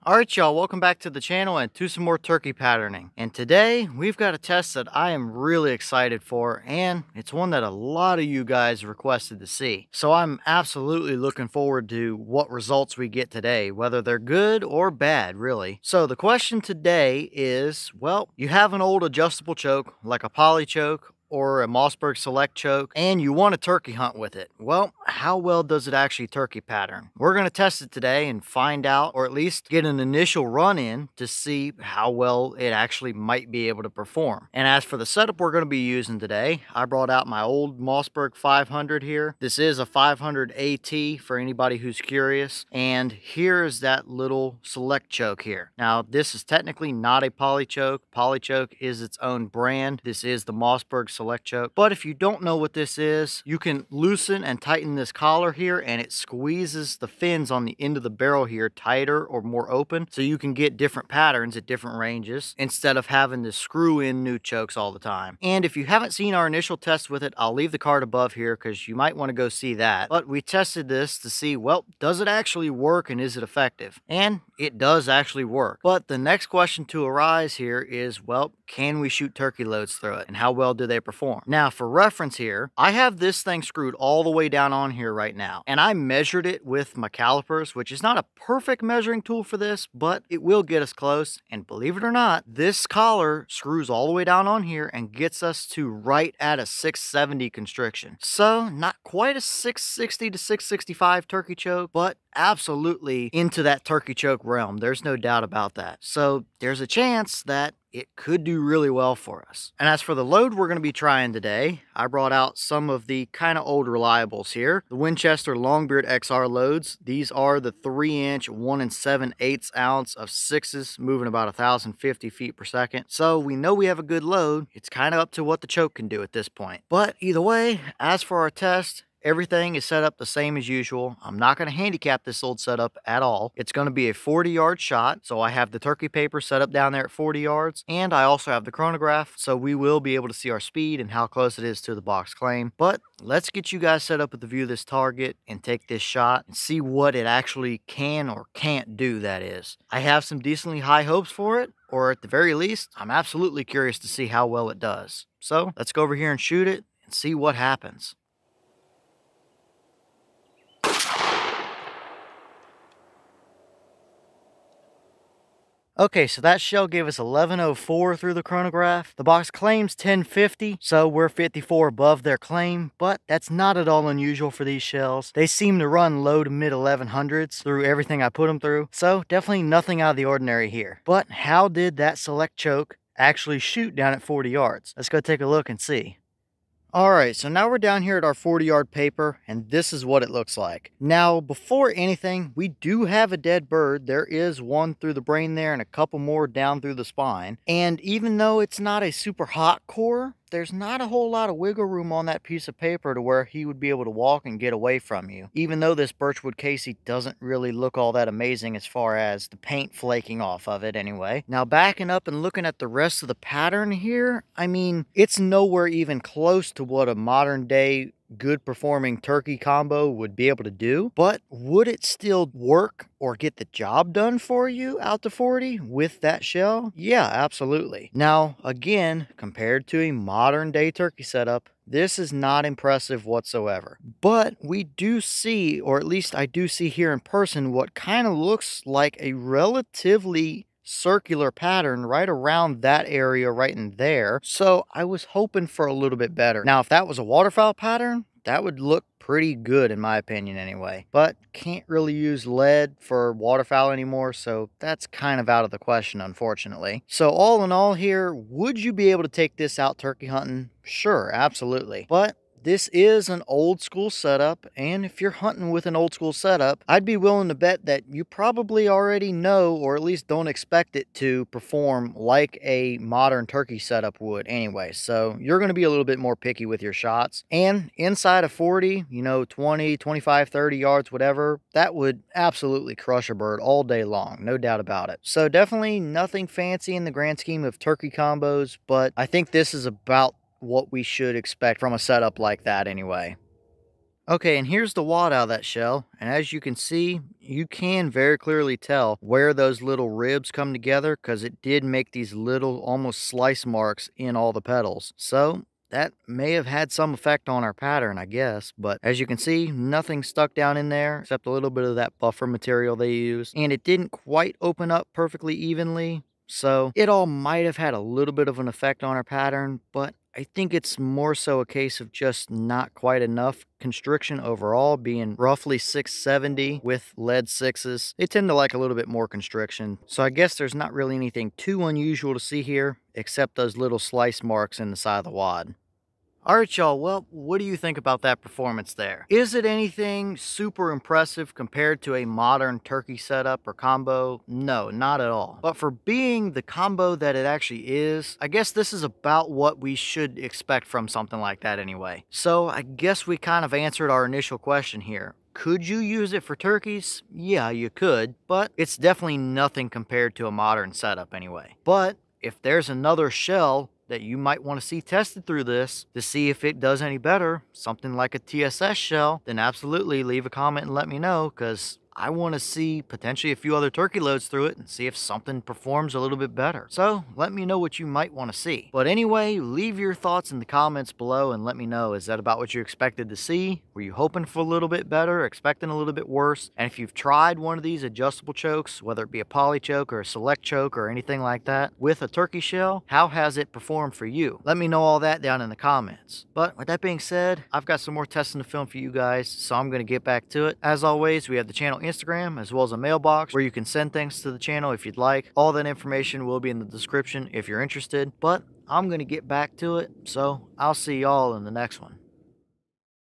Alright y'all, welcome back to the channel and to some more turkey patterning. And today, we've got a test that I am really excited for, and it's one that a lot of you guys requested to see. So I'm absolutely looking forward to what results we get today, whether they're good or bad, really. So the question today is, well, you have an old adjustable choke, like a poly choke, or a Mossberg Select choke, and you want to turkey hunt with it. Well, how well does it actually turkey pattern? We're going to test it today and find out, or at least get an initial run in to see how well it actually might be able to perform. And as for the setup we're going to be using today, I brought out my old Mossberg 500 here. This is a 500 AT for anybody who's curious, and here's that little Select choke here. Now, this is technically not a poly choke. Poly choke is its own brand. This is the Mossberg Select choke. But if you don't know what this is, you can loosen and tighten this collar here, and it squeezes the fins on the end of the barrel here tighter or more open, so you can get different patterns at different ranges instead of having to screw in new chokes all the time. And if you haven't seen our initial test with it, I'll leave the card above here because you might want to go see that. But we tested this to see, well, does it actually work and is it effective? And it does actually work. But the next question to arise here is, well, can we shoot turkey loads through it? And how well do they perform? Now, for reference here, I have this thing screwed all the way down on here right now, and I measured it with my calipers, which is not a perfect measuring tool for this, but it will get us close. And believe it or not, this collar screws all the way down on here and gets us to right at a 670 constriction. So not quite a 660 to 665 turkey choke, but absolutely into that turkey choke realm. There's no doubt about that. So there's a chance that it could do really well for us. And as for the load we're going to be trying today, I brought out some of the kind of old reliables here. The Winchester Longbeard XR loads. These are the 3-inch 1 7/8 ounce of 6s, moving about 1,050 feet per second. So we know we have a good load. It's kind of up to what the choke can do at this point. But either way, as for our test, everything is set up the same as usual. I'm not going to handicap this old setup at all. It's going to be a 40-yard shot, so I have the turkey paper set up down there at 40 yards, and I also have the chronograph, so we will be able to see our speed and how close it is to the box claim. But let's get you guys set up with the view of this target and take this shot and see what it actually can or can't do, that is. I have some decently high hopes for it, or at the very least, I'm absolutely curious to see how well it does. So let's go over here and shoot it and see what happens. Okay, so that shell gave us 1104 through the chronograph. The box claims 1050, so we're 54 above their claim, but that's not at all unusual for these shells. They seem to run low to mid 1100s through everything I put them through, so definitely nothing out of the ordinary here. But how did that Select choke actually shoot down at 40 yards? Let's go take a look and see. Alright, so now we're down here at our 40-yard paper, and this is what it looks like. Now, before anything, we do have a dead bird. There is one through the brain there and a couple more down through the spine. And even though it's not a super hot core, there's not a whole lot of wiggle room on that piece of paper to where he would be able to walk and get away from you. Even though this birchwood casey doesn't really look all that amazing as far as the paint flaking off of it anyway. Now backing up and looking at the rest of the pattern here, I mean, it's nowhere even close to what a modern day good performing turkey combo would be able to do, but would it still work or get the job done for you out to 40 with that shell? Yeah, absolutely. Now, again, compared to a modern day turkey setup, this is not impressive whatsoever. But we do see, or at least I do see here in person, what kind of looks like a relatively circular pattern right around that area right in there. So I was hoping for a little bit better. Now, if that was a waterfowl pattern, that would look pretty good in my opinion anyway. But can't really use lead for waterfowl anymore, so that's kind of out of the question, unfortunately. So all in all here, would you be able to take this out turkey hunting? Sure, absolutely. But this is an old school setup, and if you're hunting with an old school setup, I'd be willing to bet that you probably already know, or at least don't expect it to perform like a modern turkey setup would anyway. So you're going to be a little bit more picky with your shots. And inside of 40, you know, 20, 25, 30 yards, whatever, that would absolutely crush a bird all day long, no doubt about it. So definitely nothing fancy in the grand scheme of turkey combos, but I think this is about what we should expect from a setup like that anyway. Okay, and here's the wad out of that shell, and as you can see, you can very clearly tell where those little ribs come together because it did make these little almost slice marks in all the petals. So that may have had some effect on our pattern, I guess, but as you can see, nothing stuck down in there except a little bit of that buffer material they used, and it didn't quite open up perfectly evenly. So it all might have had a little bit of an effect on our pattern, but I think it's more so a case of just not quite enough constriction overall, being roughly 670 with lead sixes. They tend to like a little bit more constriction. So I guess there's not really anything too unusual to see here, except those little slice marks in the side of the wad. Alright y'all, well, what do you think about that performance there? Is it anything super impressive compared to a modern turkey setup or combo? No, not at all. But for being the combo that it actually is, I guess this is about what we should expect from something like that anyway. So I guess we kind of answered our initial question here. Could you use it for turkeys? Yeah, you could, but it's definitely nothing compared to a modern setup anyway. But if there's another shell that you might want to see tested through this to see if it does any better, something like a TSS shell, then absolutely leave a comment and let me know, because I want to see potentially a few other turkey loads through it and see if something performs a little bit better. So let me know what you might want to see. But anyway, leave your thoughts in the comments below and let me know, is that about what you expected to see? Were you hoping for a little bit better, expecting a little bit worse? And if you've tried one of these adjustable chokes, whether it be a poly choke or a select choke or anything like that, with a turkey shell, how has it performed for you? Let me know all that down in the comments. But with that being said, I've got some more testing to film for you guys, so I'm going to get back to it. As always, we have the channel Instagram as well as a mailbox where you can send things to the channel if you'd like. All that information will be in the description if you're interested, but I'm going to get back to it, so I'll see y'all in the next one.